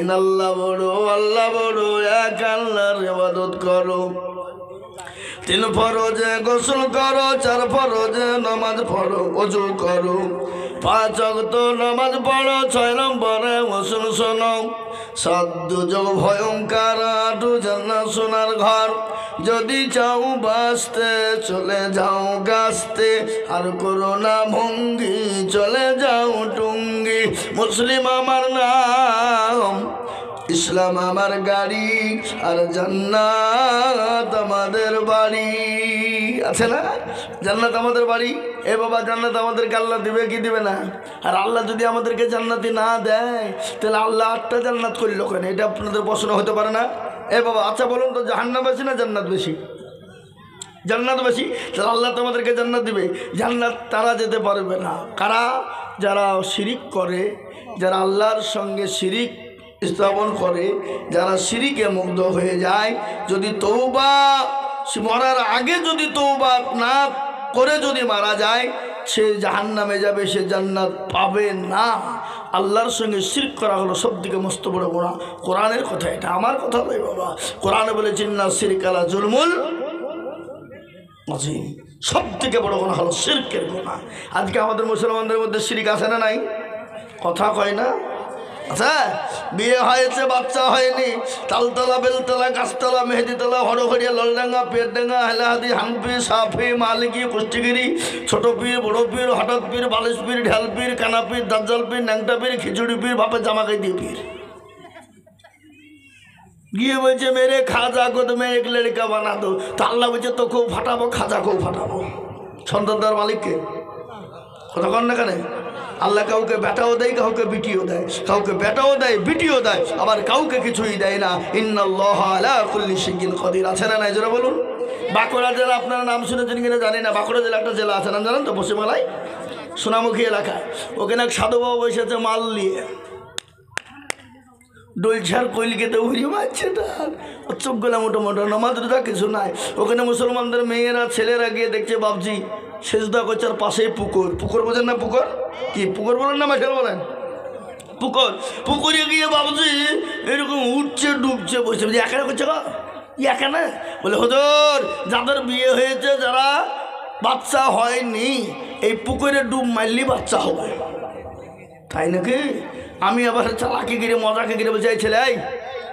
ইনাল্লাহ বড়, আল্লাহ বড়, এক আল্লাহর ইবাদত করো। 3 ফরজে গোসল করো, 4 ফরজে নামাজ পড়ো, ওযু করো, 5 ওয়াক্ত নামাজ পড়ো, 6 নম্বরে গোসল শোনো। 7 দুর্যোগ ভয়ঙ্কর, 8 জান্নাত সোনার ঘর। যদি চাও বাঁচতে চলে যাও গাছতে, আর করো না ভঙ্গি চলে যাও টুঙ্গি। মুসলিম আমার নাম, ইসলাম আমার গাড়ি, আর জান্নাত আমাদের বাড়ি। আছে না? জান্নাত আমাদের বাড়ি। এ বাবা, জান্নাত আমাদেরকে আল্লাহ দিবে কি দিবে না? আর আল্লাহ যদি আমাদেরকে জান্নাতি না দেয়, তাহলে আল্লাহ 8টা জান্নাত করলো কেন? এটা আপনাদের প্রশ্ন হতে পারে না? এ বাবা, আচ্ছা বলুন তো, জাহান্নাম বেশি না জান্নাত বেশি? জান্নাত বেশি। তাহলে আল্লাহ তোমাদেরকে জান্নাত দিবে। জান্নাত তারা যেতে পারবে না কারা? যারা শিরিক করে, যারা আল্লাহর সঙ্গে শিরিক স্থাপন করে, যারা শিরিকে মুগ্ধ হয়ে যায়। যদি তওবা, মরার আগে যদি তওবা না করে যদি মারা যায়, সে জাহান্নামে যাবে, সে জান্নাত পাবে না। আল্লাহর সঙ্গে শিরক করা হলো সবথেকে মস্ত বড় গুনাহ। কোরআনের কথা, এটা আমার কথা নয় বাবা। কোরআনে বলেছে ইন্না শিরকা লা জুলমুল আযীম। সবথেকে বড় গুনাহ হলো শিরকের গুনাহ। আজকে আমাদের মুসলমানদের মধ্যে শিরক আছে না নাই? কথা কয় না? আচ্ছা, বিয়ে হয়েছে, বাচ্চা হয়নি, তালতলা, বেলতলা, গাছতলা, মেহেদিতলা, হরহরিয়া, ললডাঙ্গা, পেটডাঙ্গা, হেলাহাদি, হানফি, সাফি, মালিকি, কুষ্টিগিরি, ছোট পীর, বড় পীর, হঠাৎ পীর, বালিশ পীর, ঢাল পীর, কানা পীর, দাজ্জাল পীর, ন্যাংটা পীর, খিচুড়ি পীর, বাপের জামাকাই দিয়ে পীর। গিয়ে বলছে মেরে খাজা को तो मैं एक लड़का बना दो। तो আল্লাহ বলছে তোকেও ফাটাবো, খাজাকেও ফাটাবো। সন্তান দেওয়ার মালিককে কথা কন না কেন? আল্লাহ কাউকে বেটাও দেয়, কাউকে বিটিও দেয়, কাউকে বেটাও দেয়, বিটিও দেয়, আবার কাউকে কিছুই দেয় না। ইন্নাল্লাহা আলা কুল্লি শাইইন কাদির। আছে না নাই? জোরে বলুন। বাঁকুড়া জেলা, আপনারা নাম শুনেছেন কিনা জানি না, বাঁকুড়া জেলা একটা জেলা আছে, নাম জানেন তো? পশ্চিমবাংলায় সোনামুখী এলাকায়। ওখানে এক সাধু বাবা বসেছে মাল নিয়ে, ডোলছার কইলকেতে উড়ি মারছে, তার চোখগুলা মোটো মোটো, নামাজ রোজা কিছু নাই। ওখানে মুসলমানদের মেয়েরা, ছেলেরা গিয়ে দেখছে বাবজি সেজদা করছে, আর পাশেই পুকুর। পুকুর বোঝেন না? পুকুর কি? পুকুর বলেন না মাঠের বলেন? পুকুর। পুকুরে গিয়ে বাবজি এরকম উঠছে, ডুবছে, বসে এখানে করছে গো, এখানে বলে হুজুর, যাদের বিয়ে হয়েছে, যারা বাচ্চা হয়নি, এই পুকুরে ডুব মারলি বাচ্চা হবে। তাই নাকি? আমি আবার চালাকি গিরে, মজাকে গিরে বলছি, এই ছেলে, এই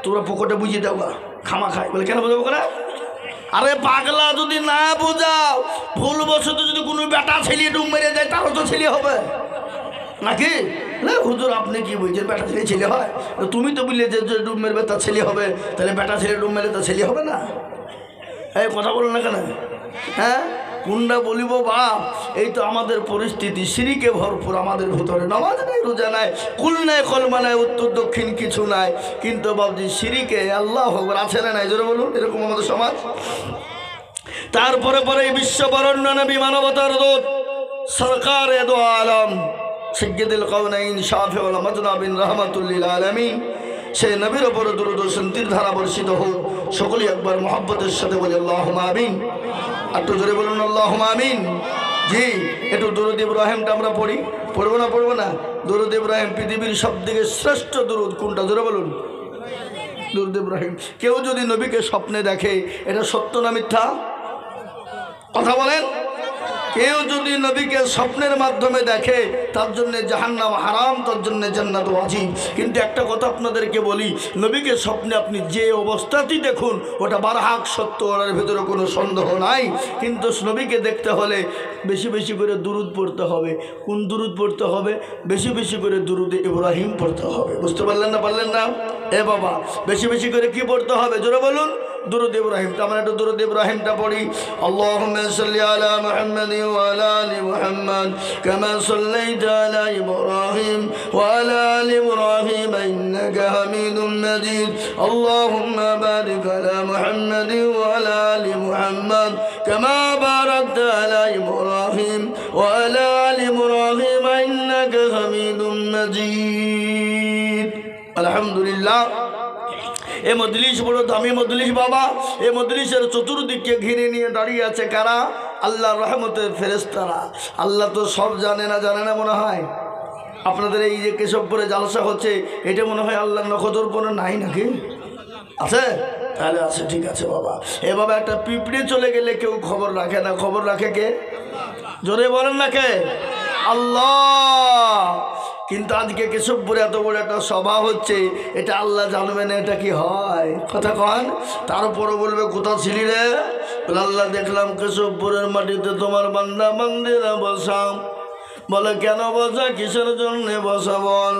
তোমরা পুকুরটা বুঝিয়ে দাও গা, খামা খাই। বলে কেন বোঝাবো না? আরে পাগলা, যদি না বোঝাও, ভুলবশত যদি কোনো বেটা ছেলে ডুব মেরে দেয়, তারও তো ছেলে হবে নাকি? না হুজুর, আপনি কি বলছেন বেটা ছেলে ছেলে হয়? তুমি তো বললে যে ডুব মেরবে তার ছেলে হবে, তাহলে বেটা ছেলে ডুব মেরে তার ছেলে হবে না? এই কথা বলো না কেন? হ্যাঁ, কোনটা বলিব বাপ? এই তো আমাদের পরিস্থিতি, শিরিকে ভরপুর আমাদের ভিতরে। নামাজ নাই, রোজা নাই, কুল নাই, কলমা নাই, উত্তর দক্ষিণ কিছু নাই, কিন্তু বাবজি শিরিকে আল্লাহ আকবার। আছে না নাই? জোরে বলুন। এরকম আমাদের সমাজ। তারপরে পরে বিশ্ব বরেণ্য নবী, মানবতার দূত, সরকারে দো আলম, সাইয়্যিদুল কাওনাইন, শাফিউল মাজনাবিন, রাহমাতুল লিল আলামিন, সেই নবীর উপর দরুদ ও শান্তির ধারা বর্ষিত হোক। সকলেই একবার মুহাব্বতের সাথে বলি আল্লাহুম্মা আমিন। একটু জোরে বলুন আল্লাহুম্মা আমিন। জি, একটু দরুদ ইব্রাহিমটা আমরা পড়ি। পড়বো না? পড়বো না? দরুদ ইব্রাহিম পৃথিবীর সবথেকে শ্রেষ্ঠ দরুদ কোনটা? জোরে বলুন। দরুদ ইব্রাহিম। কেউ যদি নবীকে স্বপ্নে দেখে, এটা সত্য না মিথ্যা? কথা বলেন। কেউ যদি নবীকে স্বপ্নের মাধ্যমে দেখে, তার জন্য জাহান্নাম হারাম, তার জন্য জান্নাত ওয়াজিব। কিন্তু একটা কথা আপনাদেরকে বলি, নবীকে স্বপ্নে আপনি যে অবস্থাতেই দেখুন, ওটা বারহাক সত্য, ওর ভেতরে কোনো সন্দেহ নাই। কিন্তু নবীকে দেখতে হলে বেশি বেশি করে দুরুদ পড়তে হবে। কোন দুরুদ পড়তে হবে? বেশি বেশি করে দুরুদে ইব্রাহিম পড়তে হবে। বুঝতে পারলেন না? পারলেন না? এ বাবা, বেশি বেশি করে কি পড়তে হবে? জোরে বলুন। দুরুদ ইব্রাহিম। আমরা একটু দুরুদ ইব্রাহিমটা পড়ি। আল্লাহুম্মা সাল্লি আলা মুহাম্মাদিন ওয়া আলা আলি মুহাম্মাদ কামা সাল্লাইতা আলা ইব্রাহিম ওয়া আলা আলি ইব্রাহিম ইন্নাকা হামিদুম মাজিদ। আল্লাহুম্মা বারিক আলা মুহাম্মাদিন ওয়া আলা আলি মুহাম্মাদ কামা বারাকতা আলা ইব্রাহিম ওয়া আলা আলি ইব্রাহিম ইন্নাকা হামিদুম মাজিদ। আলহামদুলিল্লাহ। এ মজলিস বড় দামি মজলিস বাবা। এ মজলিসের চতুর্দিকে ঘিরে নিয়ে দাঁড়িয়ে আছে কারা? আল্লাহর রহমতের ফেরেশতারা। আল্লাহ তো সব জানে না, জানে না মনে হয়? আপনাদের এই যে কেশবপুরে জালসা হচ্ছে, এটা মনে হয় আল্লাহ নখদর কোনো নাই নাকি আছে? তাহলে আছে, ঠিক আছে বাবা। এ বাবা, একটা পিঁপড়ে চলে গেলে কেউ খবর রাখে না, খবর রাখে কে? জোরে বলেন না কে? আল্লাহ। কিন্তু আজকে কেশবপুরে এত বড় একটা সভা হচ্ছে, এটা আল্লাহ জানবে না এটা কি হয়? কথা কন। তারপরও বলবে কোথা ছিলি রে? বলে আল্লাহ দেখলাম কেশবপুরের মাটিতে তোমার বান্দা বান্দিরা বসাম। বলে কেন বসা, কিসের জন্য বসা বল?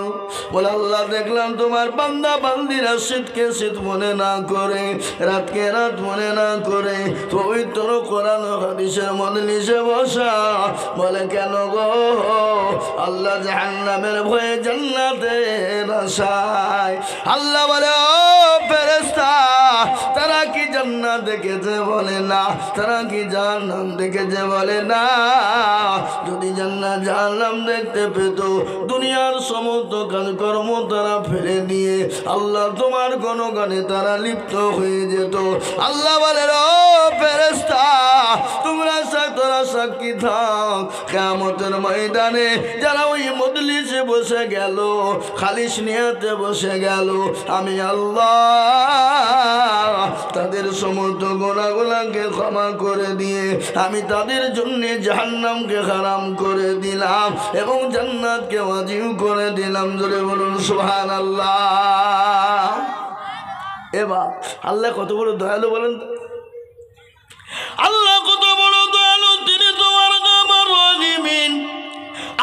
বলে আল্লাহ দেখলাম তোমার বান্দা বান্দিরা শীতকে শীত মনে না করে, রাতকে রাত মনে না করে পবিত্র কোরআন হাদিসের মজলিসে বসা। বলে কেন গো? আল্লাহ জাহান্নামের ভয়ে জান্নাতের আশায়। আল্লাহ বলে ও ফেরেশতা, তারা কি জান্নাত দেখেছে? বলে না। তারা কি জাহান্নাম দেখেছে? বলে না। যদি জান্নাত জাহান্নাম দেখতে পেত, দুনিয়ার সমস্ত কাজকর্ম তারা ফেলে দিয়ে আল্লাহ তোমার গণগানে তারা লিপ্ত হয়ে যেত। আল্লাহ বলে ও ফেরেশতা, তোরা সাক্ষী থাক, কিয়ামতের ময়দানে যারা ওই মজলিসে বসে গেল, খালিস নিয়াতে বসে গেল, আমি আল্লাহ তাদের সমস্ত গুনাহগুলোকে ক্ষমা করে দিয়ে আমি তাদের জন্য জাহান্নামকে হারাম করে দিলাম এবং জান্নাতকে ওয়াজিব করে দিলাম। জোরে বলুন সুবহানাল্লাহ। এবার আল্লাহ কত বড় দয়ালু বলেন তো? আল্লাহ কত বড় দয়ালু, তিনি তোমার আমার রাহিমিন।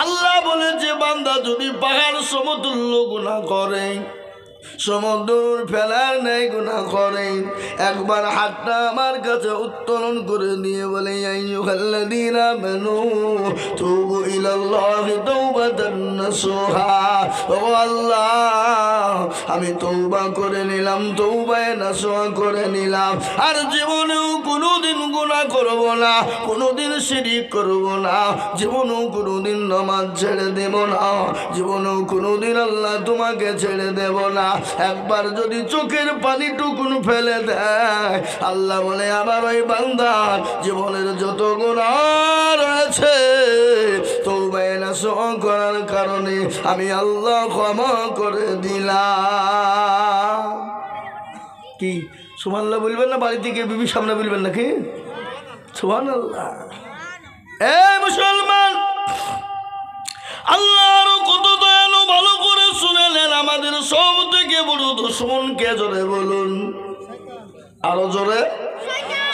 আল্লাহ বলেছে বান্দা যদি পাহাড় সমতুল্য গুনাহ করে, সমুদ্র ফেলার নেই গুনাহ করে, একবার হাতটা আমার কাছে উত্তোলন করে দিয়ে বলে আইয়ুহাল্লাযীনা আমানু তুবু ইলাল্লাহি তাওবাতান নাসুহা। ও আল্লাহ, আমি তওবা করে নিলাম, তওবায়ে নাসুহা করে নিলাম, আর জীবনেও কোনোদিন গুনাহ করব না, কোনোদিন শিরক করব না, জীবনেও কোনোদিন নামাজ ছেড়ে দেব না, জীবনেও কোনোদিন আল্লাহ তোমাকে ছেড়ে দেব না। একবার যদি চোখের পানিটুকুন ফেলে দেয়, আল্লাহ বলে আমার ওই বান্দার জীবনের যত গুনাহ রয়েছে তওবায়ে নাসুহ করার কারণে আমি আল্লাহ ক্ষমা করে দিলাম। কি সুবহানাল্লাহ বলবেন না? বাড়ি থেকে বিবির সামনে বলবেন নাকি? সুবহানাল্লাহ। এ মুসলমান, আল্লাহর কত দয়ালু, ভালো করে শুনে নেন। আমাদের সব থেকে বড় দুশমন কে? জোরে বলুন, আরো জোরে।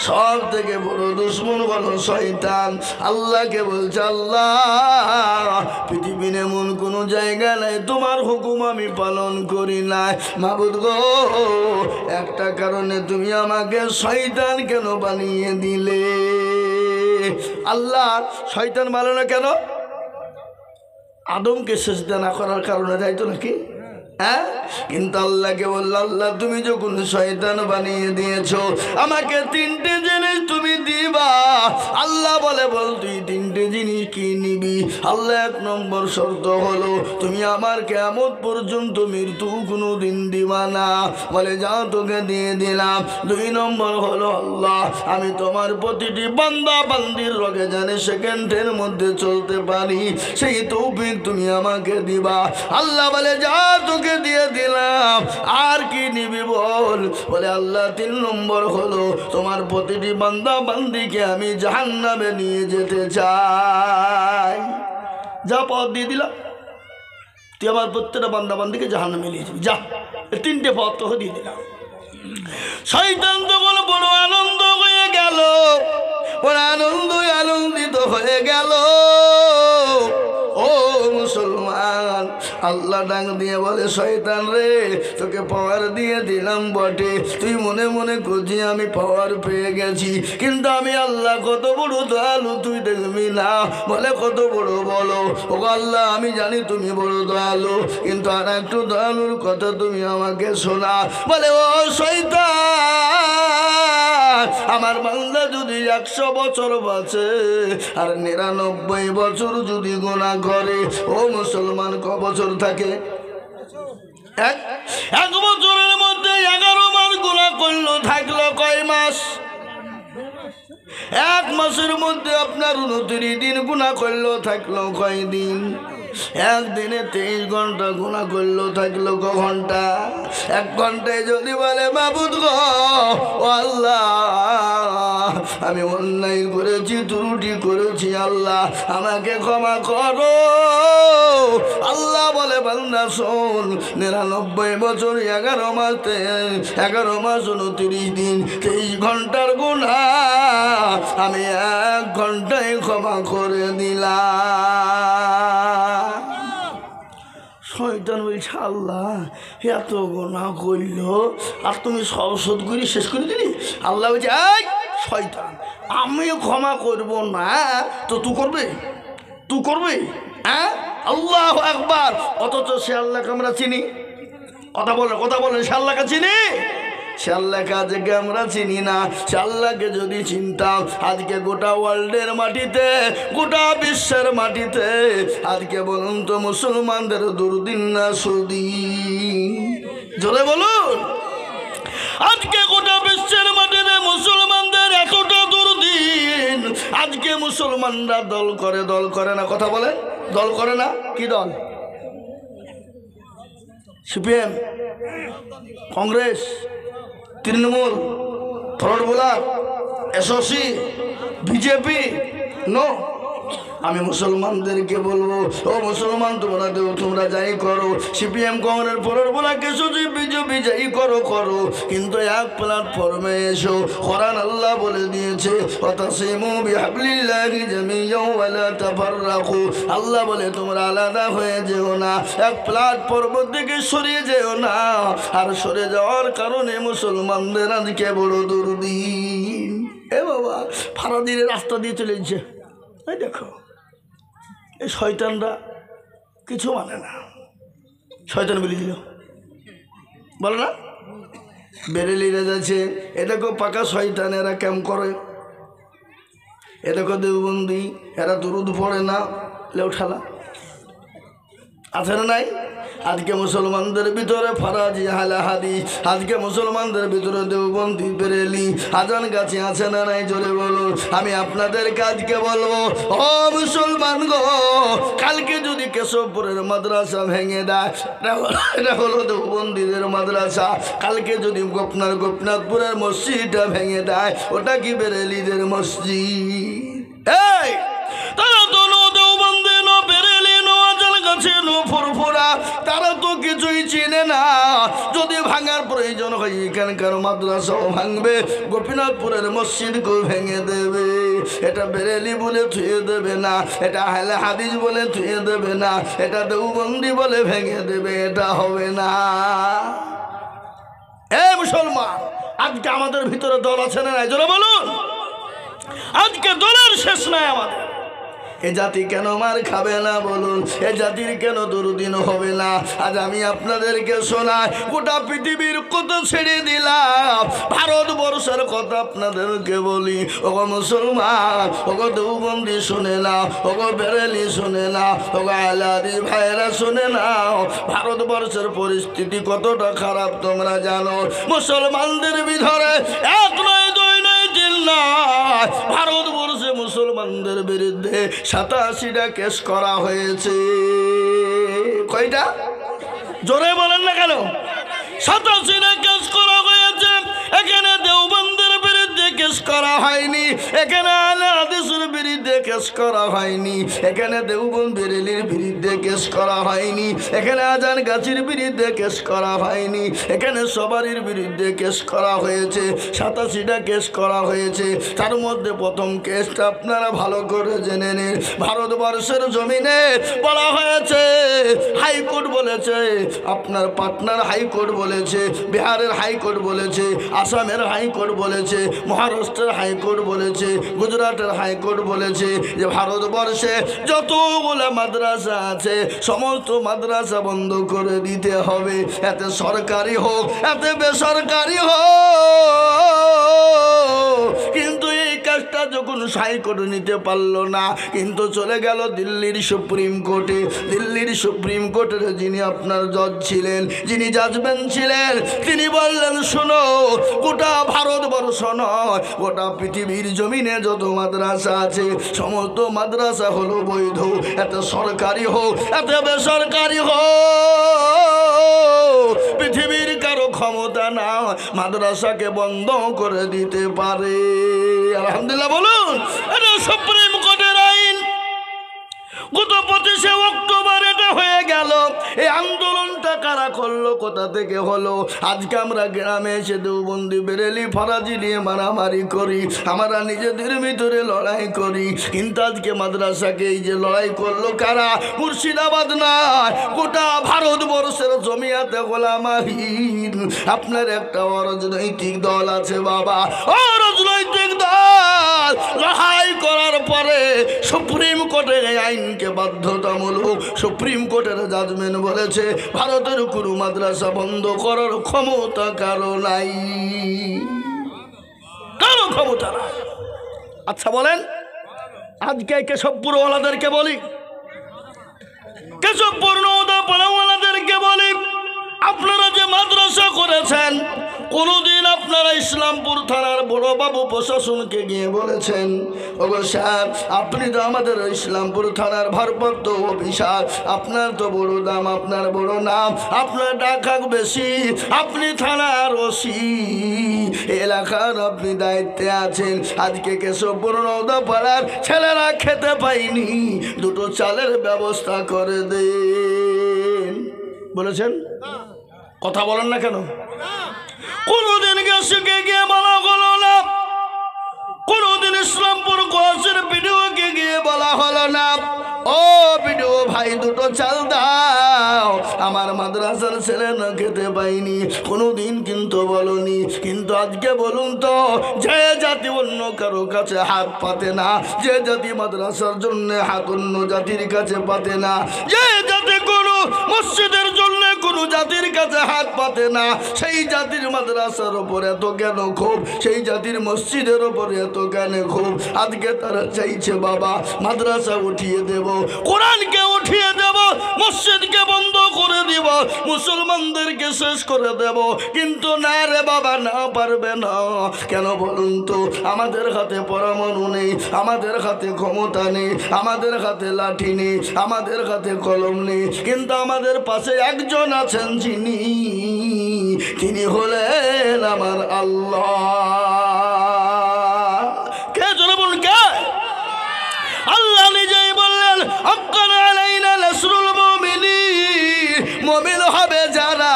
সব থেকে বড় দুশমন হলো শয়তান। আল্লাহকে বলছে আল্লাহ পৃথিবীর এমন কোনো জায়গা নাই তোমার হুকুম আমি পালন করি নাই। মাবুদ গো, একটা কারণে তুমি আমাকে শয়তান কেন বানিয়ে দিলে? আল্লাহ শয়তান বানানো কেন? আদমকে সেজদা না করার কারণে যাইতো নাকি? হ্যাঁ, কিন্তু আল্লাহকে বলল আল্লাহ তুমি যখন শয়তান বানিয়ে দিয়েছো, আমাকে তিনটে জিনিস তুমি দিবা। আল্লাহ বলে বল তুই তিনটে জিনিস কি নিবি? আল্লাহ এক নম্বর শর্ত হলো তুমি আমার কিয়ামত পর্যন্ত মৃত্যু কোনো দিন দিবা না। বলে যা তোকে দিয়ে দিলাম। দুই নম্বর হলো আল্লাহ আমি তোমার প্রতিটি বান্দা বান্দির রগে জানে সেকেন্ডের মধ্যে চলতে পারি, সেই তৌফিক তুমি আমাকে দিবা। আল্লাহ বলে যা তোকে দিয়ে দিলাম, আর কি নিবি বল? বলে আল্লাহ তিন নম্বর হলো তোমার প্রতিটি বান্দা বান্দিকে আমি জাহান্নামে নিয়ে যেতে চাই। যা পথ দিয়ে দিলাম, তুই আমার প্রত্যেকটা বান্দা বান্দিকে জাহান্নামে নিয়ে যাবি, যা। তিনটে পথ তোকে দিয়ে দিলাম। শয়তান তখন বড় আনন্দ হয়ে গেল, বড় আনন্দিত হয়ে গেল। ও মুসলমান, আল্লাহ ডাক দিয়ে বলে শয়তান রে, তোকে পাওয়ার দিয়ে দিলাম বটে, তুই মনে মনে করছি আমি পাওয়ার পেয়ে গেছি, কিন্তু আমি আল্লাহ কত বড় দয়ালু তুই দেখবি না। বলে কত বড়? বলো। ও আল্লাহ আমি জানি তুমি বড় দয়ালু, কিন্তু আর একটু দয়ালুর কথা তুমি আমাকে শোনা। বলে ও শয়তান, আমার বান্দা যদি 100 বছর বাঁচে আর 99 বছর যদি গুনাহ করে, ও মুসলমান ক বছর থাকে? এক বছরের মধ্যে 11 বার গুনাহ করলো, থাকলো কয় মাস? 1 মাসের মধ্যে আপনার 29 দিন গুনাহ করলো, থাকলো কয় দিন? একদিনে 23 ঘন্টা গুনাহ করলো, থাকলো ক ঘন্টা? 1 ঘন্টায় যদি বলে মাবুদ গো ও আল্লাহ আমি অন্যায় করেছি, ত্রুটি করেছি, আল্লাহ আমাকে ক্ষমা করো। আল্লাহ বলে বান্দা শোন, 99 বছর 11 মাস 29 দিন 23 ঘন্টার গুনাহ আমি 1 ঘন্টায় ক্ষমা করে দিলাম। শয়তান বলছে আল্লাহ এত গুনাহ করলো আর তুমি সব শোধ করে শেষ করে দিলি? আল্লাহ বলছে এই শয়তান, আমিও ক্ষমা করব না তো তুই করবে? তুই করবে? হ্যাঁ, আল্লাহু আকবার। অথচ সে আল্লাহকে আমরা চিনি। কথা বলেন, সে আল্লাহকে চিনি? সে আল্লাহকে আজকে আমরা চিনি না। সে আল্লাহকে যদি চিনতাম আজকে গোটা ওয়ার্ল্ডের মাটিতে, গোটা বিশ্বের মাটিতে আজকে বলুন তো মুসলমানদের দুর্দিন না সুদিন? জোরে বলুন। আজকে গোটা বিশ্বের মাটিতে মুসলমানদের এতটা দুর্দিন। আজকে মুসলমানরা দল করে না। কথা বলে দল করে না। কি দল? CPM, Congress, Trinamool, forward bloc, SOC, BJP? No. আমি মুসলমানদেরকে বলবো ও মুসলমান তোমরা যাই করো, CPM, Congress, forward bloc, SOC, BJP যাই করো, কিন্তু এক প্ল্যাটফর্মে এসো। কোরআন আল্লাহ বলে দিয়েছে ওয়াতাসিমু বিহাবলিল্লাহি জামিআন ওয়া লা তাফাররাকু। আল্লাহ বলে তোমরা আলাদা হয়ে যেও না, এক প্ল্যাটফর্ম থেকে সরিয়ে যেও না। আর সরে যাওয়ার কারণে মুসলমানদের আজকে বড় দুর্দিন। এ বাবা, ফারাদিরে রাস্তা দিয়ে চলে যাচ্ছে। এই দেখো এই শয়তানরা কিছু মানে না। শয়তান বলে দিল, বলে না? বেরেলিরা যাচ্ছে, এ দেখো পাকা শয়তান, এরা ক্যাম্প করে। এ দেখো দেওবন্দি, এরা দুরুদ পড়ে না, লেউঠালা আছে না নাই? আজকে মুসলমানদের ভিতরে ফারাজি হালাহাদি, আজকে মুসলমানদের ভিতরে দেওবন্দি, বেরেলি, আজান গাছি আছে না নাই? জোরে বলুন। আমি আপনাদেরকে আজকে বলবো ও মুসলমান গো, কালকে যদি কেশবপুরের মাদ্রাসা ভেঙে দেয়, এটা হলো দেওবন্দিদের মাদ্রাসা। কালকে যদি গোপনাথপুরের মসজিদটা ভেঙে দেয়, ওটা কি বেরেলিদের মসজিদ? এই তারা তো দেওবন্দি, বেরেলি, আজান গাছি, ফুরফুরা, তারা তো কিছুই চিনে না। যদি ভাঙার প্রয়োজন হয় এখানকার মাদ্রাসাও ভাঙবে, গোপীনাথপুরের মসজিদকেও ভেঙে দেবে। এটা বেরেলি বলে থুয়ে দেবে না, এটা আহলে হাদিস বলে থুয়ে দেবে না, এটা দেওবন্দি বলে ভেঙে দেবে। এটা হবে না। এ মুসলমান, আজকে আমাদের ভিতরে দল আছে না নাই? জোরে বলুন। আজকে দলের শেষ নাই আমাদের। এ জাতি কেন মার খাবে না বলুন? এ জাতির কেন দুর্দিন হবে না? আজ আমি আপনাদেরকে শোনাই, গোটা পৃথিবীর কথা ছেড়ে দিলাম, ভারতবর্ষের কথা আপনাদেরকে বলি। ওগো মুসলমান, ওগো দেওবন্দি শুনে নাও, ওগো বেরেলি শুনে নাও, ওগো আলাদি ভাইরা শুনে নাও। ভারতবর্ষের পরিস্থিতি কতটা খারাপ তোমরা জানো? মুসলমানদের ভিতরে 1 নয় 2 নয় 3 নয়, ভারতবর্ষে মুসলমানদের বিরুদ্ধে 87টা কেস করা হয়েছে। কয়টা? জোরে বলেন না কেন? 87টা কেস করা হয়েছে। এখানে দেওবন্দের বিরুদ্ধে কেস করা হয়নি, এখানে আহলে হাদিসের বিরুদ্ধে কেস করা হয়নি, এখানে দেওবন্দ বেরেলির বিরুদ্ধে কেস করা হয়নি, এখানে আজান গাছির বিরুদ্ধে কেস করা হয়নি, এখানে সবারির বিরুদ্ধে কেস করা হয়েছে। 87টা কেস করা হয়েছে। তার মধ্যে প্রথম কেসটা আপনারা ভালো করে জেনে নিন। ভারতবর্ষের জমিনে বলা হয়েছে, হাইকোর্ট বলেছে, আপনার পাটনার হাইকোর্ট বলেছে, বিহারের হাইকোর্ট বলেছে, আসামের হাইকোর্ট বলেছে, মহারাষ্ট্রের হাইকোর্ট বলেছে, গুজরাটের হাইকোর্ট বলেছে যে ভারতবর্ষে যতগুলো মাদ্রাসা আছে সমস্ত মাদ্রাসা বন্ধ করে দিতে হবে, এতে সরকারি হোক এতে বেসরকারি হোক। কিন্তু এই কেসটা যখন হাইকোর্টে নিতে পারলো না, কিন্তু চলে গেল দিল্লির সুপ্রিম কোর্টে। দিল্লির সুপ্রিম কোর্টের যিনি আপনার জজ ছিলেন, যিনি জাজমেন্ট ছিলেন, তিনি বললেন শোনো, গোটা ভারতবর্ষ নয়, গোটা পৃথিবীর জমিনে যত মাদ্রাসা আছে সমস্ত মাদ্রাসা হলো বৈধ। এত সরকারি হোক এত বেসরকারি হোক, পৃথিবীর কারো ক্ষমতা না মাদ্রাসাকে বন্ধ করে দিতে পারে। আলহামদুলিল্লাহ বলুন। এটা সুপ্রিম কোর্টের আইন। গত 25শে অক্টোবর এটা হয়ে গেল। এই আন্দোলনটা কারা করলো, কোথা থেকে হলো? আজকে আমরা গ্রামে এসে দেওবন্দি বেরেলি ফরাজি নিয়ে মারামারি করি, আমরা নিজেদের ভিতরে লড়াই করি, কিন্তু আজকে মাদ্রাসাকে এই যে লড়াই করলো কারা? মুর্শিদাবাদ নয়, গোটা ভারতবর্ষের জমিয়াতে গোলামাহীন। আপনার একটা অরাজনৈতিক দল আছে বাবা, অরাজনৈতিক দল লড়াই করার পরে সুপ্রিম কোর্টের আইনকে বাধ্যতামূলক, সুপ্রিম কোর্টের জাজমেন্ট বলেছে ভারতের কোনো মাদ্রাসা বন্ধ করার ক্ষমতা কারো নাই, কারো ক্ষমতা নাই। আচ্ছা বলেন, আজকে কেশবপুরওয়ালাদেরকে বলি, কেশবপুর নওদাপাড়াওয়ালাদেরকে বলি, আপনারা যে মাদ্রাসা করেছেন, কোনোদিন আপনারা ইসলামপুর থানার বড়বাবু প্রশাসনকে গিয়ে বলেছেন ওগো স্যার, আপনি তো আমাদের ইসলামপুর থানার ভারপ্রাপ্ত অফিসার, আপনার তো বড় দাম, আপনার বড় নাম, আপনার টাকা বেশি, আপনি থানার ওসি, এলাকার আপনি দায়িত্বে আছেন। আজকে কেশবপুর নওদাপাড়ার ছেলেরা খেতে পায়নি, দুটো চালের ব্যবস্থা করে দেন বলেছেন। কথা বলেন না কেন? কোনদিন গেছকে গিয়ে বলা হলো না, কোনদিন ইসলামপুর কোয়াসের ভিডিওকে গিয়ে বলা হলো না ও ভিডিও ভাই দুটো চাল দাও, আমার মাদ্রাসার ছেলে না খেতে পাইনি, কোনোদিন কিন্তু বলনি। কিন্তু আজকে বলুন তো, যে জাতি অন্য কারো কাছে হাত পাতে না, যে জাতি মাদ্রাসার জন্য হাত অন্য জাতির কাছে পাতে না, যে জাতি কোনো মসজিদের জন্য কোনো জাতির কাছে হাত পাতে না, সেই জাতির মাদ্রাসার ওপর এত কেন ক্ষোভ, সেই জাতির মসজিদের ওপর এত কেন ক্ষোভ? আজকে তারা চাইছে বাবা মাদ্রাসা উঠিয়ে দেব, কোরআনকে উঠিয়ে দেব, মসজিদকে বন্ধ করে দিব, মুসলমানদেরকে শেষ করে দেব। কিন্তু না রে বাবা, না পারবে না। কেন বলুন তো? আমাদের হাতে পরমাণু নেই, আমাদের হাতে ক্ষমতা নেই, আমাদের হাতে লাঠি নেই, আমাদের হাতে কলম নেই, কিন্তু আমাদের পাশে একজন আছেন যিনি, তিনি হলেন আমার আল্লাহ। কে জোরে বলুন কে? আল্লাহ নিজেই বললেন হাক্কান আলাইনা নাসরুল মুমিনিন, মুমিন হবে যারা,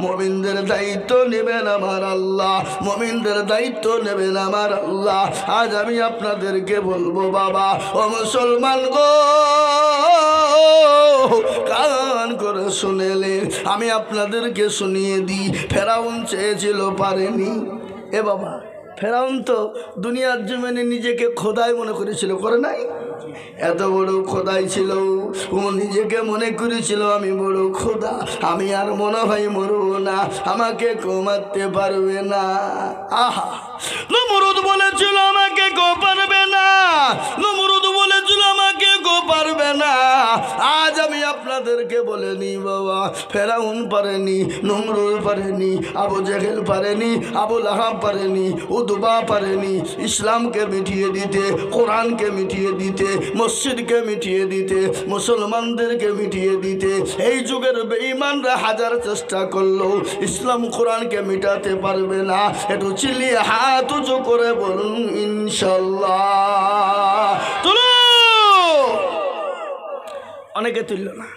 মুমিনদের দায়িত্ব নেবেন আমার আল্লাহ, মুমিনদের দায়িত্ব নেবেন আমার আল্লাহ। আজ আমি আপনাদেরকে বলবো বাবা ও মুসলমান গো, কান করে শুনেলেন, আমি আপনাদেরকে শুনিয়ে দিই। ফেরাউন চেয়েছিল, পারেনি। এ বাবা, ফেরাউন তো দুনিয়ার জমিনে নিজেকে খোদাই মনে করেছিল, করে নাই? এত বড় খোদাই ছিল, ও নিজেকে মনে করেছিল আমি বড় খোদা, আমি আর মনে হয় মরবো না, আমাকে কেউ মারতে পারবে না। আহা, নমরুদ বলেছিল আমাকে কেউ পারবে না, নমরুদ বলেছিল আমাকে কেউ পারবে না। আজ আমি আপনাদেরকে বলে নি বাবা, ফেরাউন পারেনি, নমরুদ পারেনি, আবু জেহেল পারেনি, আবু লাহাব পারেনি, উতবা পারেনি ইসলামকে মিটিয়ে দিতে, কোরআনকে মিটিয়ে দিতে, মসজিদকে মিটিয়ে দিতে, মুসলমানদেরকে মিটিয়ে দিতে। এই যুগের বেঈমানরা হাজার চেষ্টা করলেও ইসলাম কোরআনকে মিটাতে পারবে না। একটু চিল্লিয়ে হাত উঁচু করে বলুন ইনশাল্লাহ। তুলো, অনেকে তুলল না,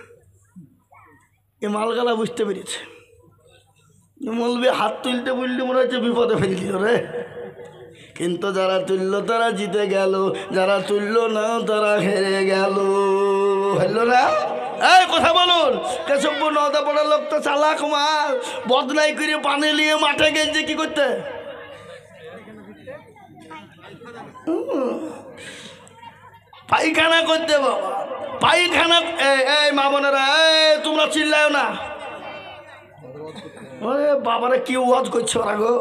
এ মালগালা বুঝতে পেরেছে। মৌলবি হাত তুলতে বললে মনে হচ্ছে বিপদে ফেলে দিল রে। কিন্তু যারা তুললো তারা জিতে গেল, যারা তুললো না তারা হেরে গেল। হেরলো না? এই কথা বলুন, কেশবপুর নওদাপাড়ার লোক তো চালাক মাল, বদনাই করে পানি নিয়ে মাঠে গেছে কি করতে, পায়খানা করতে বাবা, পায়খানা। এই মা বোনেরা, তোমরা চিল্লাও না, ওরে বাবারে কি ওয়াজ করছো ওরা গো।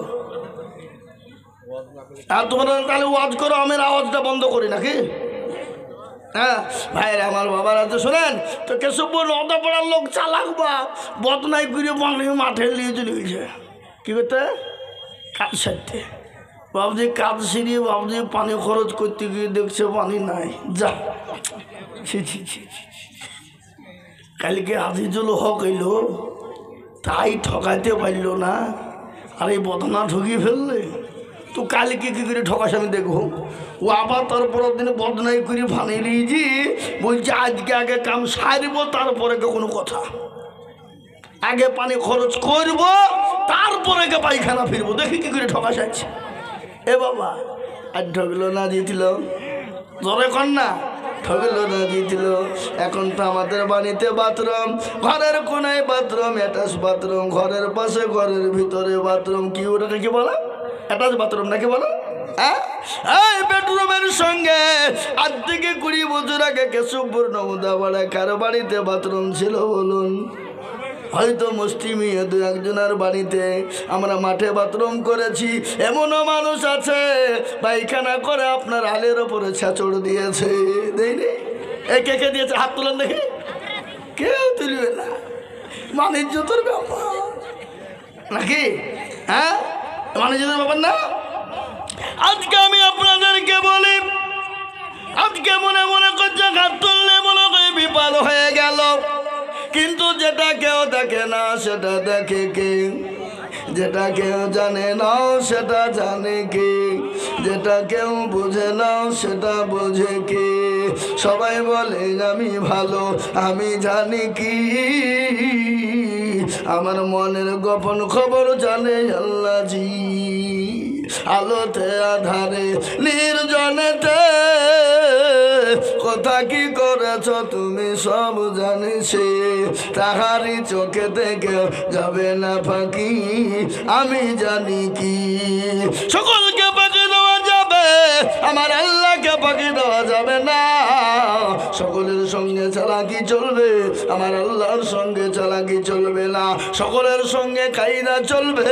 আর তোমরা তাহলে ওয়াজ করো, আমের আওয়াজটা বন্ধ করি নাকি? হ্যাঁ ভাইরা আমার বাবারা, তো শোনেন তো, কেশবপুর নদাপাড়ার লোক চালাক বা বদনাই করে পানি মাঠে নিয়ে চলে গেছে। কী করতে? কাজ সারতে। বাবজি কাজ সিরিয়ে বাবজি পানি খরচ করতে গিয়ে দেখছে পানি নাই। যা ছি ছি ছি, কালকে আজিজুল হক এলো, তাই ঠকাইতে পারল না, আর এই বদনা ঠকিয়ে ফেললে। তো কালকে কী করে ঠকাস আমি দেখবো। ও আবার তারপরের দিনে বদনাই করে ভানি নিয়েছি, বলছে আজকে আগে কাম সারবো, তারপরে কোনো কথা, আগে পানি খরচ করব, তারপরে পায়খানা ফিরবো। দেখি কী করে ঠকাস আছে। এ বাবা আর ঠকলো না জিতল, জোরে কর না, ঠকলো না জিতল। এখন তো আমাদের বাড়িতে বাথরুম, ঘরের কোনায় বাথরুম, অ্যাটাচ বাথরুম, ঘরের পাশে ঘরের ভিতরে বাথরুম। কি ওটাকে কি বলো? অ্যাটাচ বাথরুম নাকি বলো? হ্যাঁ, এই বেডরুমের সঙ্গে আজ থেকে 20 বছর আগে কেশবপুর নমদাপাড়া কারো বাড়িতে বাথরুম ছিল বলুন? হয়তো মুসলিমি দু একজনের বাড়িতে আমরা মাঠে বাথরুম করেছি। এমনও মানুষ আছে পায়খানা করে আপনার আলের ওপরে ছাঁচড় দিয়েছে। দেয়নি? এ কে কে দিয়েছে? হাত তোলেন দেখি। কেউ তুলবে না, মানিজ্যতর ব্যাপার নাকি? হ্যাঁ, মানিজ্যতর ব্যাপার না। আজকে আমি আপনাদেরকে বলি, আজকে মনে মনে করছে হাত তুললে মনে করে বিপদ হয়ে গেল, কিন্তু যেটা কেউ দেখে না সেটা দেখে কে? যেটা কেউ জানে না সেটা জানে কে? যেটা কেউ বুঝে না সেটা বোঝে কে? সবাই বলে আমি ভালো, আমি জানি কি? আমার মনের গোপন খবর জানে আল্লাহজি। আলোতে আধারে নির্জনেতে কথা কি করেছ তুমি সব জানিছে, তাহারি চোখে থেকে যাবে না ফাঁকি, আমি জানি কি? সকলকে ফাঁকি দেওয়া যাবে, আমার আল্লাহকে ফাঁকি দেওয়া যাবে না। সকলের সঙ্গে চালাকি চলবে, আমার আল্লাহর সঙ্গে চালাকি চলবে না। সকলের সঙ্গে কায়দা চলবে,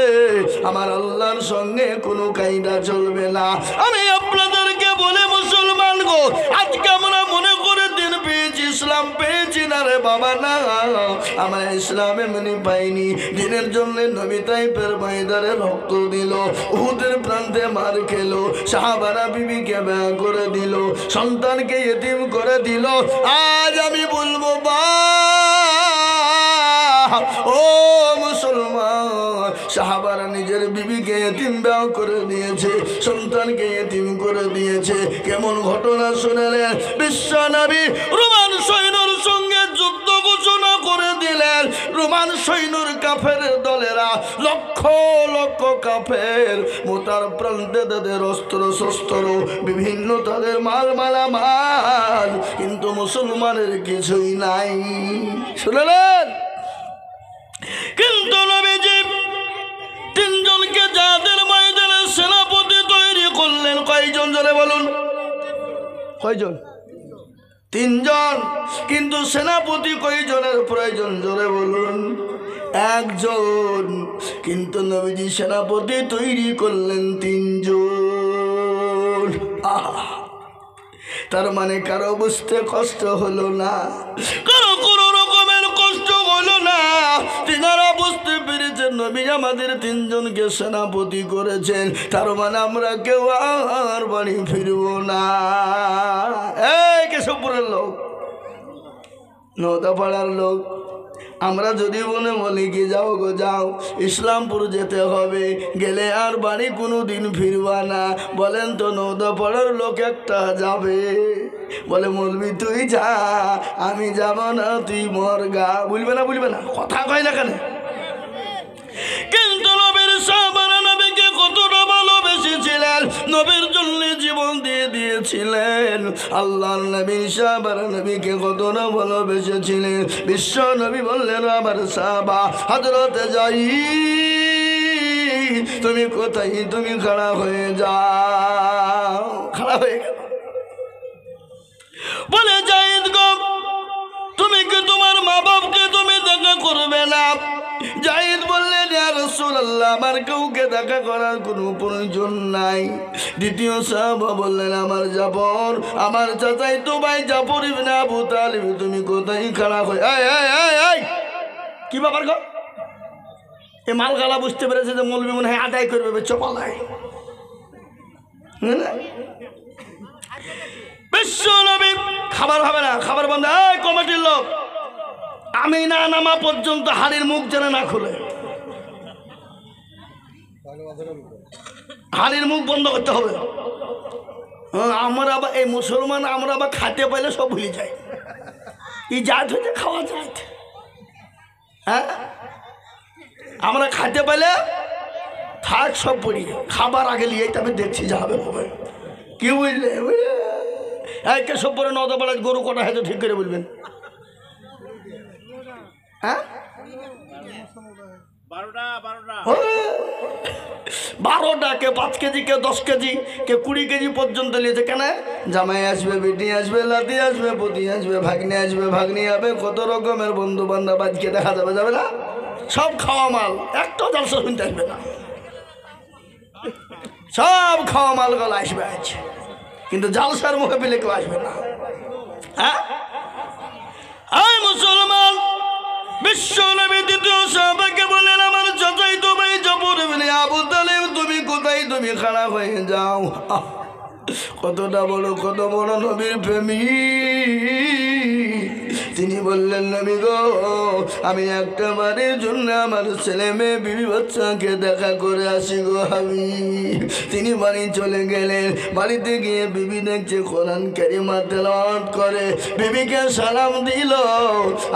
আমার আল্লাহর সঙ্গে কোনো কায়দা চলবে না। আমি আপনাদেরকে বলে মুসলমান গো, আজকে আমরা মনে করে দিন পেয়েছি, ইসলাম পেয়েছি না রে বাবা, না। আমরা ইসলাম এমনি পাইনি। দিনের জন্য নবী তাইফের ময়দানে রক্ত দিল, উহুদের প্রান্তে মার খেলো, সাহাবারা বিবিকে ব্যয় করে দিল, সন্তানকে ইতিম করে দিল। আজ আমি বলবো বা ও মুসলমান, সাহাবারা নিজের বিবিকে এতিম ব্যয় করে দিয়েছে, সন্তানকে এতিম করে দিয়েছে। কেমন ঘটনা শুনলেন? বিশ্ব নবী রোমান সৈন্যর সঙ্গে যুদ্ধ ঘোষণা করে দিলেন। রোমান সৈন্যর কাফের দলেরা লক্ষ লক্ষ কাফের, মোতার প্রান্তে তাদের অস্ত্র শস্ত্র, বিভিন্ন তাদের মাল মালামাল, কিন্তু মুসলমানের কিছুই নাই। শুনলেন? কিন্তু নবীজি তিনজনকে যাদের ময়দানে সেনাপতি তৈরি করলেন, কয়জন জনে বলুন? কয়জন? তিনজন। কিন্তু সেনাপতি কয়জনের প্রয়োজন জোরে বলুন? একজন। কিন্তু নবীজি সেনাপতি তৈরি করলেন তিনজন। তার মানে কারো বুঝতে কষ্ট হলো না, কারো কোনো রকমের কষ্ট হলো না। তিনারা বুঝতে পেরেছেন নবী আমাদের তিনজনকে সেনাপতি করেছেন, তার মানে আমরা কেউ আর বাড়ি ফিরবো না। এই কেশবপুরের লোক, নওদাপাড়ার লোক, আমরা যদি মনে বলি কি যাও গো যাও, ইসলামপুর যেতে হবে, গেলে আর বাড়ি কোনো দিন ফিরবা না, বলেন তো নওদাপাড়ার লোক একটা যাবে? বলে মৌলবি তুই যা, আমি যাব না, তুই মর গা। বলবে না? বলবে না? কথা কয় না কেন? কিন্তু নবীর সাহাবারা নবীকে কতটা ভালোবেসেছিলেন, নবীর জন্য জীবন দিয়ে দিয়েছিলেন। আল্লাহর নবী সাহাবারা নবীকে কতটা ভালোবেসেছিলেন। বিশ্ব নবী বললেন আমার সাহাবা হযরতে যাই, তুমি কোথায়? তুমি খাড়া হয়ে যাও। খাড়া হয়ে গেল। বলে জায়েদ গো, তুমি কি তোমার মা বাপকে তুমি দেখা করবে না? জায়েদ বললেন ইয়া রাসূলুল্লাহ, রাসূলুল্লাহ আমার কাউকে দেখা করার কোনো প্রয়োজন নাই। দ্বিতীয় সাহাবা বললেন আমার জাফর, আমার চাচাই তো ভাই জাফর ইবনে আবু তালিব, তুমি কোথায় খাড়া হয়ে কি ব্যাপার গো? এ মালগালা বুঝতে পেরেছে যে মৌলবি মনে হয় আদায় করবে চপালায়। বিশ্ব নবী খাবার হবে না, খাবার বন্ধ। এই কমিটির লোক, আমি না নামা পর্যন্ত হাড়ির মুখ যেন না খুলে, হাড়ির মুখ বন্ধ করতে হবে। আমরা আবার এই মুসলমান, আমরা আবার খাতে পাইলে সব ভুলে যাই। এই জাত হচ্ছে খাওয়া জাত। হ্যাঁ, আমরা খাতে পাইলে থাক সব পড়ি, খাবার আগে নিয়ে তবে দেখছি যা হবে হবে। কি বুঝলে? একে সব পরে নদা বেলায় গরু কটা হয়তো ঠিক করে বলবেন। হ্যাঁ, 12টা, কে 5 কেজি, কে 10 কেজি, কে 20 কেজি পর্যন্ত নিয়েছে। কেন? জামাই আসবে, বেটি আসবে, লাতি আসবে, পতি আসবে, ভাগ্নে আসবে, ভাগ্নি হবে, কত রকমের বন্ধু বান্ধব আজকে দেখা যাবে, যাবে না? সব খাওয়া মাল, একটা জলসা শুনতে আসবে না, সব খাওয়া মাল গলা আসবে আজ, কিন্তু জালসার মুখে পেলে কেউ আসবে না। হ্যাঁ, আয় মুসলমান, বিশ্ব নবী দ্বিতীয় সাহাবাকে বলেন আমার চাচাই তো ভাই জাফর ইবনে আবু তালিব, তুমি কোথায়, তুমি খাড়া হয়ে যাও। কতটা বড়, কত বড় নবীর প্রেমিক। তিনি বললেন নবী গো, আমি একটা বারের জন্য আমার ছেলে মেয়ে বিবি বাচ্চাকে দেখা করে আসি গো আমি। তিনি বাড়ি চলে গেলেন, বাড়িতে গিয়ে বিবি দেখছে কোরআন কারিমা তেলাওয়াত করে, বিবিকে সালাম দিল।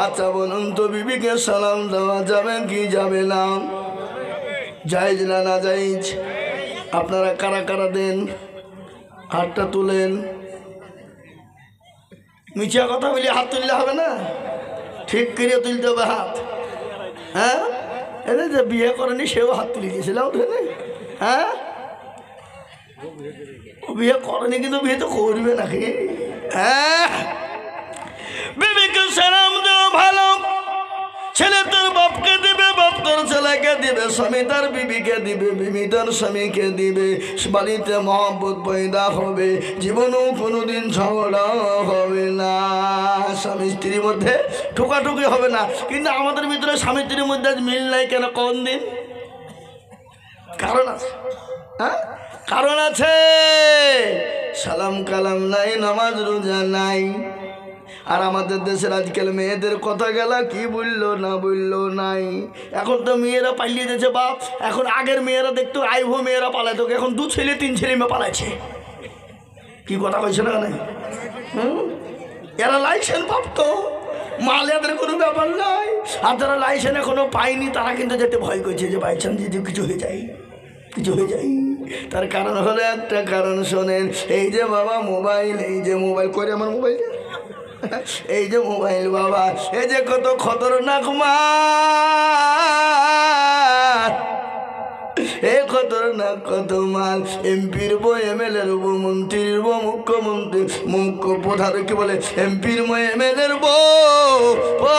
আচ্ছা বলুন তো, বিবিকে সালাম দেওয়া যাবে কি যাবে না? জায়েজ না না জায়েজ? আপনারা কারা কারা দেন? হাতটা তুলেন। মিছিয়া কথা বলি হাত তুললে হবে না, ঠিক করে তুলতে হবে হাত। হ্যাঁ, এনে যে বিয়ে করেনি সেও হাত তুলে দিয়েছিলাম। হ্যাঁ, বিয়ে করেনি কিন্তু বিয়ে তো করবে নাকি? হ্যাঁ, বিবিকে সালাম দেওয়া ভালো। ছেলে তার বাপকে দিবে, বাপ তার ছেলেকে দিবে, স্বামী তার বিবিকে দিবে, বিবি তার স্বামীকে দিবে। বাড়িতে মহব্বত পয়দা হবে, জীবনেও কোনোদিন ঝগড়া হবে না, স্বামী স্ত্রীর মধ্যে ঠোকাঠুকি হবে না। কিন্তু আমাদের ভিতরে স্বামী স্ত্রীর মধ্যে আজ মিল নাই কেন? কোন দিন? কারণ আছে। হ্যাঁ, কারণ আছে। সালাম কালাম নাই, নামাজ রোজা নাই। আর আমাদের দেশের আজকাল মেয়েদের কথা গেলা কি বললো না বললো নাই। এখন তো মেয়েরা পালিয়ে যাচ্ছে বাপ। এখন আগের মেয়েরা দেখতো আইভো মেয়েরা পালাইতো, এখন 2 ছেলে 3 ছেলে মেয়ে পালাইছে। কি কথা কইছে না? এরা লাইসেন্স প্রাপ্ত মাল, এদের কোনো ব্যাপার নাই। আর যারা লাইসেন্স এখনো পায়নি তারা কিন্তু যেতে ভয় করছে যে বাই চান্স যদি কিছু হয়ে যায়, কিছু হয়ে যায়। তার কারণ হলো একটা কারণ শোনেন, এই যে বাবা মোবাইল, এই যে মোবাইল করে আমার মোবাইল, এই যে মোবাইল বাবা, এই যে কত খতরনাক মাল, এ খতরনাক কত মাল। এমপির বউ, এমএলএর বউ, মন্ত্রীর বউ, মুখ্যমন্ত্রী, মুখ্য প্রধান কি বলে এমপির বউ, এমএলএর বউ,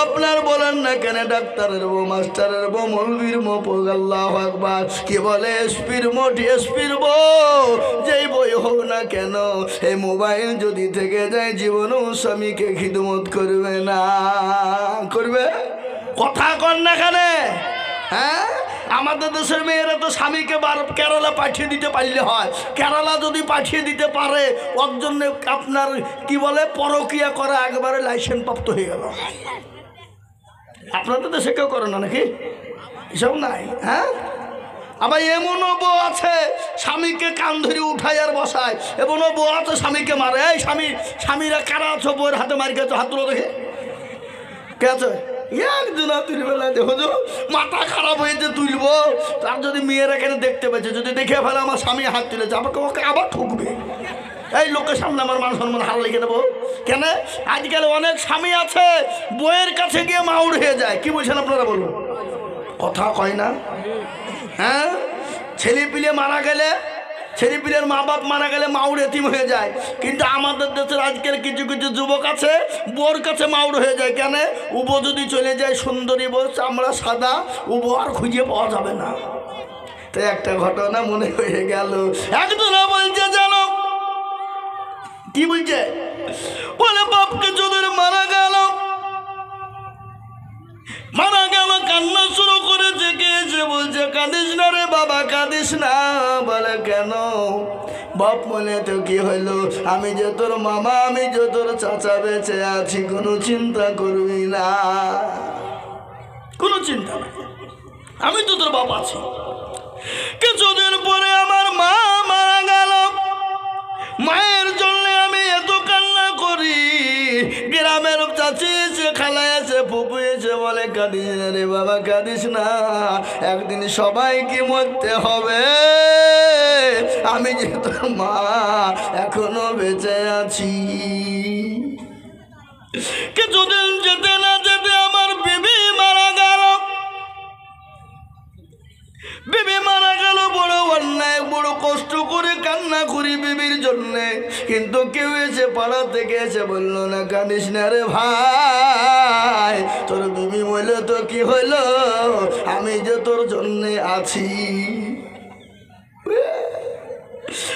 আপনার বলেন না কেন ডাক্তারের বউ, মাস্টারের বউ, মৌলবীর বউ, আল্লাহু আকবার, কি বলে এসপির বউ, ডিএসপির বউ, যেই বই হোক না কেন, এই মোবাইল যদি থেকে যায় জীবনেও স্বামীকে খিদমত করবে না। করবে? কথা কন না কেন? হ্যাঁ, আমাদের দেশের মেয়েরা তো স্বামীকে কেরালা পাঠিয়ে দিতে পারলে হয়। কেরালা যদি পাঠিয়ে দিতে পারে, ওর জন্য আপনার কি বলে পরকিয়া করা একবারে লাইসেন্স প্রাপ্ত হয়ে গেল। আপনাদের দেশে কেউ করে না নাকি? এসব নাই। হ্যাঁ, আবার এমনও বউ আছে স্বামীকে কান ধরে উঠায় আর বসায়, এমনও বউ আছে স্বামীকে মারে। এই স্বামীরা কারা আছো বউয়ের হাতে মারি গেছো? হাত তুলো দেখে কে আছে? একজনা তুলবে না, দেখো মাথা খারাপ হয়েছে তুলবো। তার যদি মেয়েরা এখানে দেখতে পেয়েছে, যদি দেখে ফেলে আমার স্বামী হাত তুলেছে, আমাকে ওকে আবার ঠুকবে। এই লোকের সামনে আমার মান সম্মান হার লিখে দেবো কেন? আজকাল অনেক স্বামী আছে বইয়ের কাছে গিয়ে মাউর হয়ে যায়। কি বলছেন আপনারা বলুন? কথা কয় না? হ্যাঁ, ছেলে পিলে মারা গেলে ছেলেপিলের মা বাপ মারা গেলে মাউর এতিম হয়ে যায়, কিন্তু আমাদের দেশের আজকের কিছু কিছু যুবক আছে বোর কাছে মাউর হয়ে যায়। কেন? উবো যদি চলে যায়, সুন্দরী বউ, চামড়া সাদা, উবো আর খুঁজে পাওয়া যাবে না। তো একটা ঘটনা মনে হয়ে গেল। একজনা বলছে, জানো কি বলছে? বলে বাপকে যদি মারা গেল, কান্না শুরু করেছে। গিয়েছে বলছে, কাঁদিস না রে বাবা, কাঁদিস না। বলে কেন? বাপ মনে তো কি হইলো, আমি যে তোর মামা, আমি যে তোর চাচা বেঁচে আছি, কোনো চিন্তা করবি না, কোনো চিন্তা নাই, আমি তো তোর বাপ আছি। কিছুদিন পরে আমার মা মারা গেল। মায়ের জন্য আমি এত কান্না করি। গ্রামের চাচি এসে, খালা এসে, ফুপু এসে বলে, কাঁদিস না রে বাবা, কাঁদিস না, একদিন সবাইকে মরতে হবে, আমি যে তোর মা এখনো বেঁচে আছি। কিছুদিন যেতে না যেতে আমার বিবি মারা গেল। বিবি মারা গেল, বড় অন্যায়, বড় কষ্ট করে কান্না করি বিবির জন্যে, কিন্তু কেউ এসে পাড়া থেকে এসে বললো না, কাঁদিস না রে ভাই, তোর বিবি মরলে তো কি হইলো, আমি যে তোর জন্যে আছি।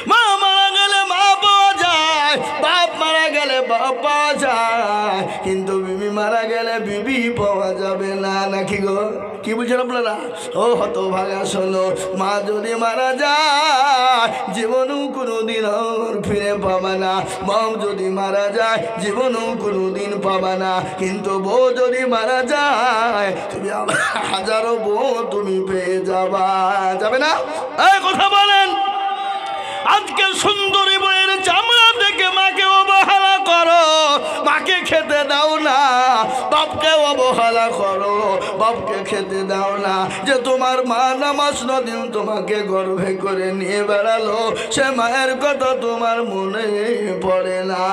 মা মারা গেলে মা পাওয়া যায়, বাপ মারা গেলে বাপ পাওয়া যায়, কিন্তু বিবি মারা গেলে বিবি পাওয়া যাবে না, নাকি গো? কি বুঝছেন আপনারা? ও হতভাগা শোনো, মা যদি মারা যায় জীবনেও কোনোদিন আর ফিরে পাবা না, বাপ যদি মারা যায় জীবনেও কোনোদিন পাবা না, কিন্তু বউ যদি মারা যায় তুমি হাজারো বউ তুমি পেয়ে যাবা, যাবে না? এই কথা বলেন। আজকে সুন্দরী বইয়ের চামড়া থেকে মাকে অবহেলা করো, মাকে খেতে দাও না, বাপকে অবহেলা করো, বাপকে খেতে দাও না। যে তোমার মা নামাজ নদিন তোমাকে গর্ভে করে নিয়ে বেড়ালো, সে মায়ের কথা তোমার মনে পড়ে না,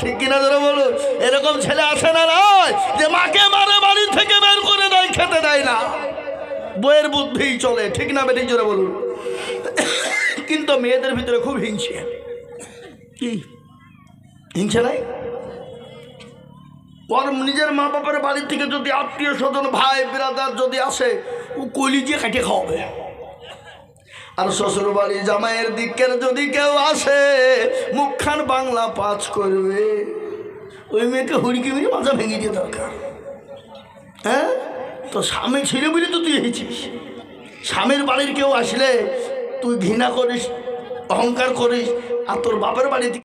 ঠিক কিনা ধরো বলো? এরকম ছেলে আসে না নয় যে মাকে মারে বাড়ি থেকে বের করে দেয়, খেতে দেয় না, বইয়ের বুদ্ধি চলে, ঠিক না বেঠিক জোরে বলুন? কিন্তু মেয়েদের ভিতরে খুব হিংসা। কি হিংসা নাই? ওর নিজের মা বাবার বাড়ি থেকে যদি আত্মীয় স্বজন ভাই বিরাদার যদি আসে, ও কলিজে কাটে খাওয়াবে। আর শ্বশুর বাড়ি জামাইয়ের দিকের যদি কেউ আসে, মুখখান বাংলা পাঁচ করবে, ওই মেয়েকে হুড়কি মেরে মাথা ভেঙে দিয়ে দরকার। হ্যাঁ, তো স্বামী ছিল বলে তো তুই এসেছিস। স্বামীর বাড়ির কেউ আসলে তুই ঘৃণা করিস, অহংকার করিস, আর তোর বাপের বাড়ি